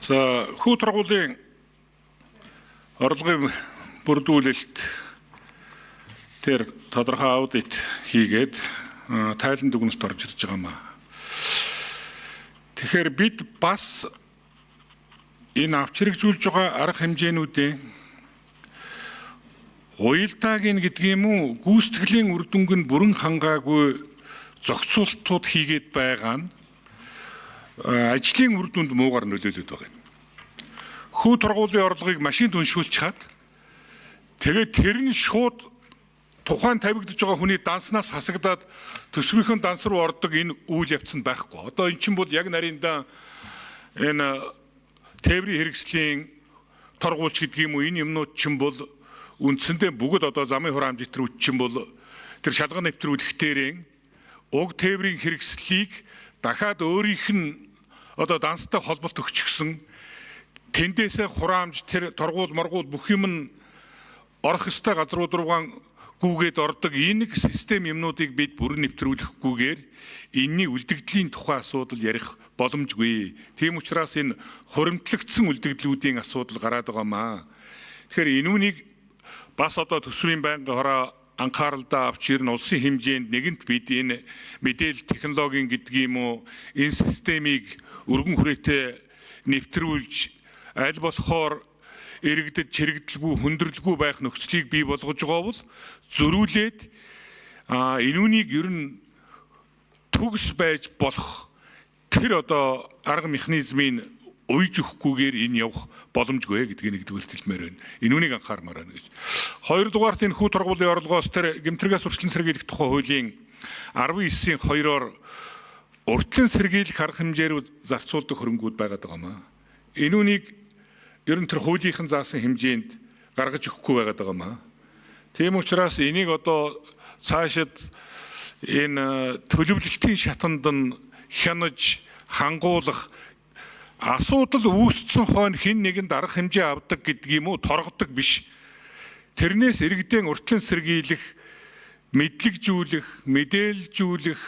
За хүү тургуулийн орлогын бүрдүүлэлт тэр тодорхой аудит хийгээд тайлан дүгнэлт орж ирж байгаа маа. Тэгэхээр бид бас энэ авч хэрэгжүүлж байгаа арга хэмжээнүүдийн уялдааг гэдэг юм уу гүйцэтгэлийн үр дүнг нь бүрэн хангаагүй зохицуултууд хийгээд байгаа нь ажлын үр дүнд муугар нөлөөлөд байгаа юм. Хүү тургуулийн орлогыг машинд уншуулж чад тэгээд тэр нь шууд тухайн тавигдж байгаа хүний данснаас хасагдаад төсвийнхэн данс руу ордог энэ үйл явц нь байхгүй. Одоо эн чинь бол яг нарийнда энэ тээврийн хэрэгслийн торгуулч гэдэг юм уу энэ юмнууд чинь бол үндсэндээ бүгд одоо замын хураамж нэвтрүүлэгч чинь бол тэр шалган нэвтрүүлэгтэрийн уг тээврийн хэрэгслийг дахиад өөрийнх нь одоо данстай холболт өгчихсөн тэндээсээ хураамж тэр торгуул моргуул бүх юм нь орох ёстой газрууд руугаа гүгээд ордог энэ систем юмнуудыг бид бүрэн нэвтрүүлэхгүйгээр энэний үлдэгдлийн тухай асуудал ярих боломжгүй. Тийм учраас энэ хуримтлагдсан үлдэгдлүүдийн асуудал гараад байгаа маа. Тэгэхээр энүүнийг бас одоо төсвийн байнгын хороо анхааралдаа авч ирнэ улсын хэмжээнд нэгэнт бид энэ мэдээлэл технологийн гэдэг юм уу энэ системийг өргөн хүрээтэй нэвтрүүлж аль болохоор иргэдэд чирэгдэлгүй хүндрэлгүй байх нөхцөлийг бий болгож байгаа бол зөрүүлээд энүүнийг ер нь төгс байж болох тэр одоо арга механизмын уйж өгөхгүйгээр энэ явах боломжгүй гэдгийг нэгдүгээр хэлмээр байна. Энүүнийг анхаармаар байна гэж. Хоёрдугаарт энэ хүү тургуулийн орлогоос тэр гэмтрэгээс урьдчилан сэргийлэх тухай хуулийн 19-ийн 2-оор урьдчилан сэргийлэх арга хэмжээр зарцуулдаг хөрөнгүүд байгаад байгаа маа. Энүүнийг ер нь тэр хуулийнхан заасан хэмжээнд гаргаж өгөхгүй байгаад байгаа маа. Тийм учраас энийг одоо цаашид энэ төлөвлөлтийн шатанд нь хянаж хангуулах асуудал үүссэн хойно хэн нэгэнд арга хэмжээ авдаг гэдэг юм уу торгодог биш. Тэрнээс иргэдийн урьдчилан сэргийлэх, мэдлэгжүүлэх, мэдээлжүүлэх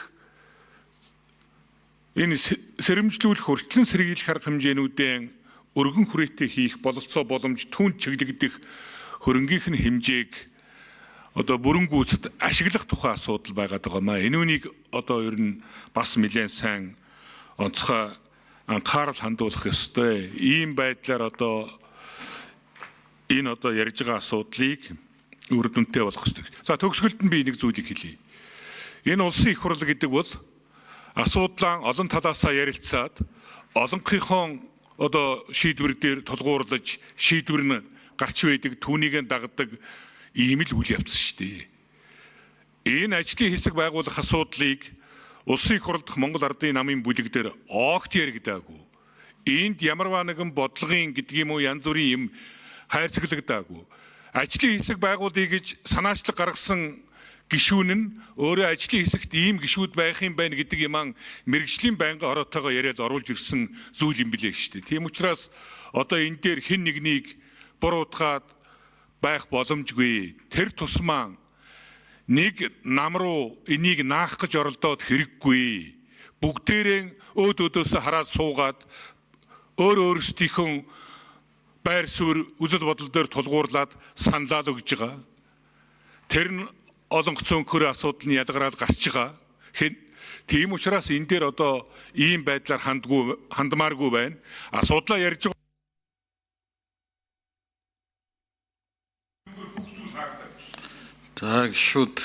энэ сэрэмжлүүлэх урьдчилан сэргийлэх арга хэмжээнүүдийн өргөн хүрээтэй хийх бололцоо боломж түн чиглэгдэх хөрөнгөийнх нь хэмжээг одоо бүрэн гүйцэд ашиглах тухай асуудал байгаад байгаа маа. Энүүнийг одоо ер нь бас нэлээд сайн онцгой анхаарал хандуулах ёстой. Ийм байдлаар одоо энэ одоо ярьж байгаа асуудлыг үр дүнтэй болох ёстой. За төгсгөлд нь би нэг зүйлийг хэлье. Энэ улсын их хурл гэдэг бол асуудлаа олон талаасаа ярилцаад олонхийнхоо одоо шийдвэр дээр тулгуурлаж шийдвэр нь гарч байдаг түүнийг дагдаг ийм л үйл явц шүү дээ. Энэ ажлын хэсэг байгуулах асуудлыг улсын их хурл дахь Монгол Ардын намын бүлэг дээр огт яригдаагүй. Энд ямарваа нэгэн бодлогын гэдэг юм уу янз бүрийн юм хайрцаглагдаагүй. Ажлын хэсэг байгуулъя гэж санаачлаг гаргасан гишүүн нь өөрөө ажлын хэсэгт ийм гишүүд байх юм байна гэдэг юман мэрэгжлийн байнгын хороотойгоо яриад оруулж ирсэн зүйл юм билээ шүү дээ. Тийм учраас одоо энэ дээр хэн нэгнийг буруутгаад байх боломжгүй. Тэр тусмаа нэг нам руу энийг наах гэж оролдоод хэрэггүй. Бүгдээрээ өөдөөсөө хараад суугаад өөрсдийнхөө байр суурь үзэл бодол дээр тулгуурлаад саналаа өгж байгаа. Тэр нь олон цөөнхөр асуудал нь ялгараад гарч байгаа. Тийм учраас энэ дээр одоо ийм байдлаар хандмааргүй байна. Асуудлаа ярьж байгаа. За гişүүд